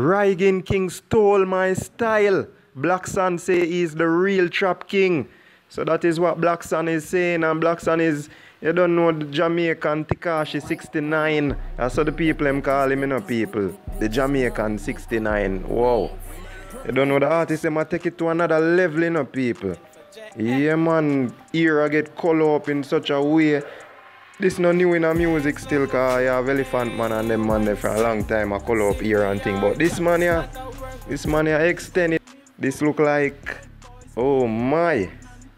Rygin King stole my style. Black Sun say he's the real trap king. So that is what Black Sun is saying, and Black Sun is, you don't know, the Jamaican Tekashi 69. That's what the people them call him, you know, people. The Jamaican 69. Wow. You don't know the artist them take it to another level, you know, people. Yeah, man, era get color up in such a way. This no new in the music still, cause you have Elephant Man and them man there for a long time I color up era and thing. But this man here extended. This look like, oh my.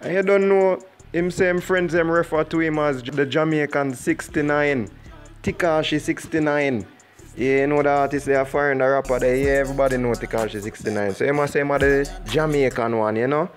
And you don't know, him same friends them refer to him as the Jamaican 69. Tekashi 69. Yeah, you know the artist they are foreign, the rapper there, yeah, everybody know Tekashi 69. So you must say him the Jamaican one, you know.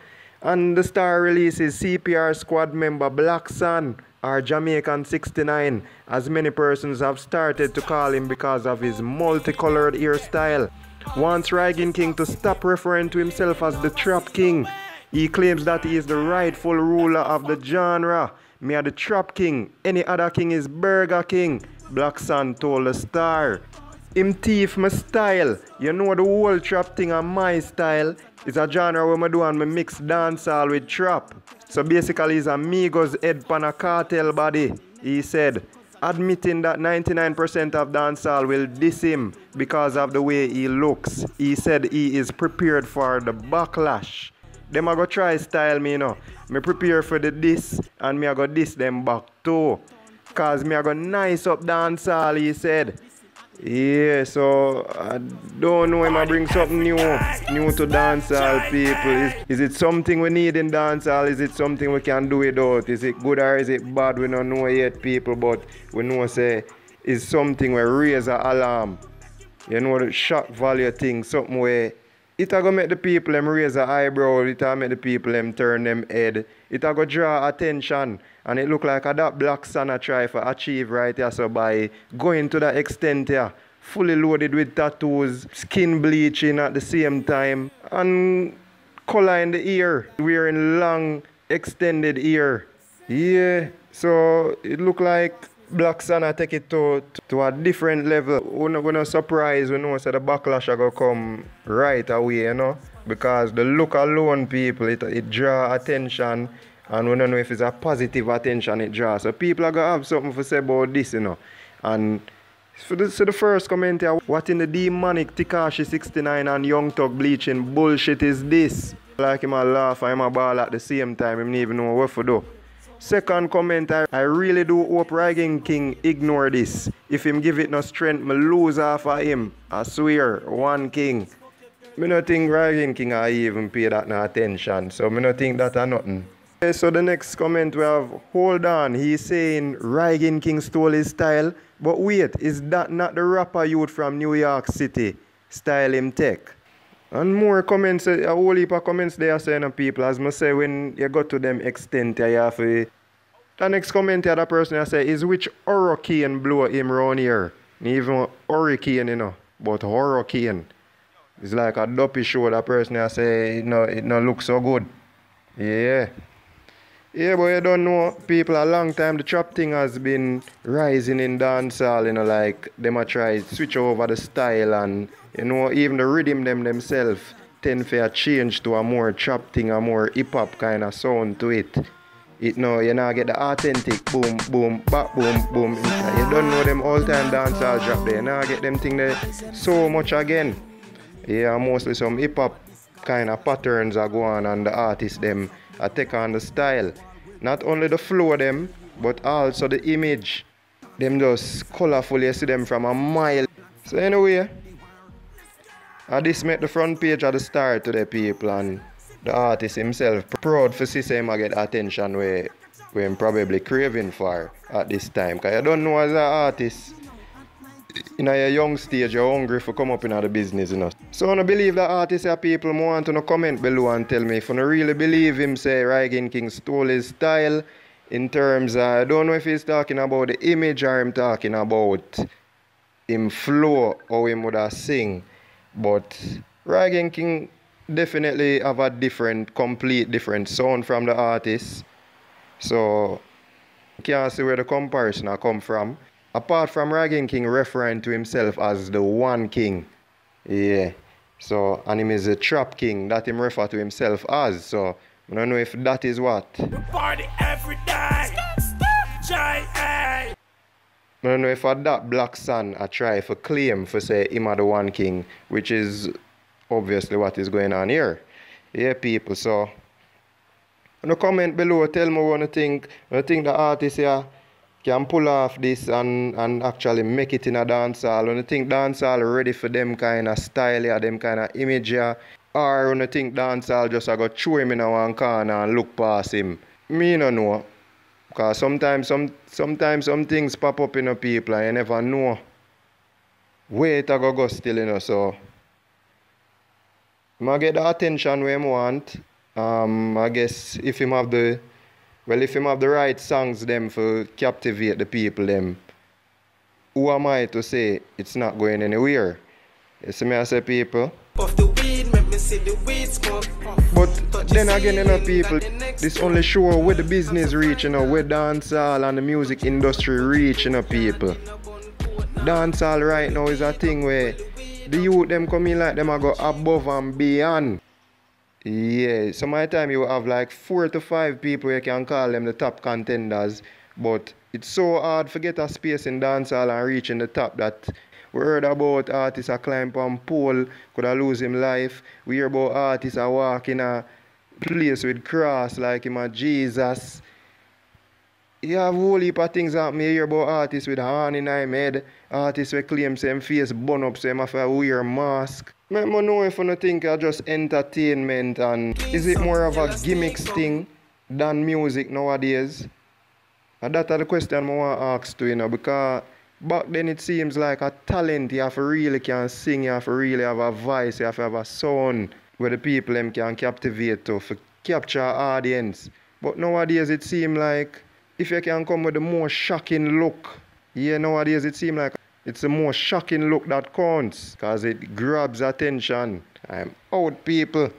And the star releases CPR squad member Black Sun, or Jamaican 69, as many persons have started to call him because of his multicolored hairstyle. Wants Rygin King to stop referring to himself as the Trap King. He claims that he is the rightful ruler of the genre. Me are the Trap King. Any other king is Burger King. Black Sun told the Star. Him thief my style. You know the whole trap thing and my style is a genre where I do and I mix dancehall with trap. So basically it's Amigos head pan a cartel body. He said, admitting that 99% of dancehall will diss him because of the way he looks. He said he is prepared for the backlash. Them a go try style me, you know. Me prepare for the diss and me a go diss them back too. Cause me a go nice up dancehall, he said. Yeah, so I don't know him I bring something new to dancehall people. Is it something we need in dancehall? Is it something we can do without? Is it good or is it bad? We don't know yet, people, but we know say it's something where raise an alarm. You know the shock value thing, something where it a go make the people them raise an eyebrow, it a make the people them turn them head. It a go draw attention. And it look like that Black Sun a try for achieve right here, so by going to that extent here, fully loaded with tattoos, skin bleaching at the same time, and color in the ear, wearing long extended ear. Yeah, so it look like Black Sun a take it to a different level. We're not surprised, we know so the backlash a go come right away, you know, because the look alone, people, it draw attention. And we don't know if it's a positive attention it draws. So people are going to have something to say about this, you know. And so the first comment here, what in the demonic Tekashi 69 and Young Thug bleaching bullshit is this? Like him a laugh and him a ball at the same time, him don't even know what to do. Second comment, I really do hope Rygin King ignore this. If him give it no strength, me lose half of him. I swear, one king. Me not think Rygin King I even pay that no attention. So me not think that a nothing. So the next comment we have, hold on, he's saying Rygin King stole his style, but wait, is that not the rapper youth from New York City style him take? And more comments, a whole heap of comments there saying people, as I say, when you go to them extent, you have to... The next comment here, the person I say, is which hurricane blow him round here? Even hurricane, you know, but hurricane. It's like a dopey show, that person I say, it no look so good. Yeah. Yeah, but you don't know, people, a long time the trap thing has been rising in dancehall, you know, like them a try switch over the style and, you know, even the rhythm themselves tend to change to a more trap thing, a more hip-hop kind of sound to it. You know, you now get the authentic boom, boom, back, boom, boom. You don't know them all-time dancehall drop there. You now get them thing there so much again. Yeah, mostly some hip-hop kind of patterns are going on and the artists them I take on the style. Not only the flow them, but also the image. Them just colorful, you see them from a mile. So anyway, this make the front page of the Star today, people, and the artist himself proud for see him get attention where him probably craving for at this time. Because you don't know as an artist, in a young stage, you're hungry for come up in the business, you know. So I don't believe that artists are people who want to comment below and tell me if you really believe him say Rygin King stole his style in terms of, I don't know if he's talking about the image or him talking about him flow or him would have sing. But Rygin King definitely have a complete different sound from the artist. So you can't see where the comparison come from. Apart from Rygin King referring to himself as the one king, Yeah. So, and him is a trap king that him refer to himself as. So, I don't know if that is what. We party every day. J.A. I don't know if that Black Sun I try for claim for say him are the one king, which is obviously what is going on here. Yeah, people. So, in the comment below, tell me what you think. I think the artist here can pull off this and actually make it in a dancehall. When you think dancehall ready for them kind of style here, them kind of image here, or when you think dancehall just I go throw him in a one corner and look past him. Me no know. Because sometimes some things pop up in the people and you never know where it go still, you know. So I get the attention we want. I guess if him have the right songs them for captivate the people them, who am I to say it's not going anywhere? You see me I say people? Puff the weed, make me see the weed smoke. But then again, you know, people, this only show where the business reach, you know, where dancehall and the music industry reach, you know, people. Dancehall right now is a thing where the youth them come in like them a go above and beyond. Yeah, some of the time you have like 4 to 5 people you can call them the top contenders, but it's so hard to get a space in dancehall and reach in the top that we heard about artists a climb on pole, could have lose him life. We hear about artists a walk in a place with cross like him a Jesus. You have a whole heap of things happen. You hear about artists with horn in their head, artists who claim same face burn up so they have to wear a mask. I know if you think it's just entertainment and is it more of a gimmicks thing than music nowadays? And that's the question I want to ask to, you know, because back then it seems like a talent, you have to really can sing, you have to really have a voice, you have to have a sound where the people them can captivate to for capture audience. But nowadays it seems like if you can come with the most shocking look, yeah, nowadays it seems like it's the most shocking look that counts because it grabs attention. I'm out, people.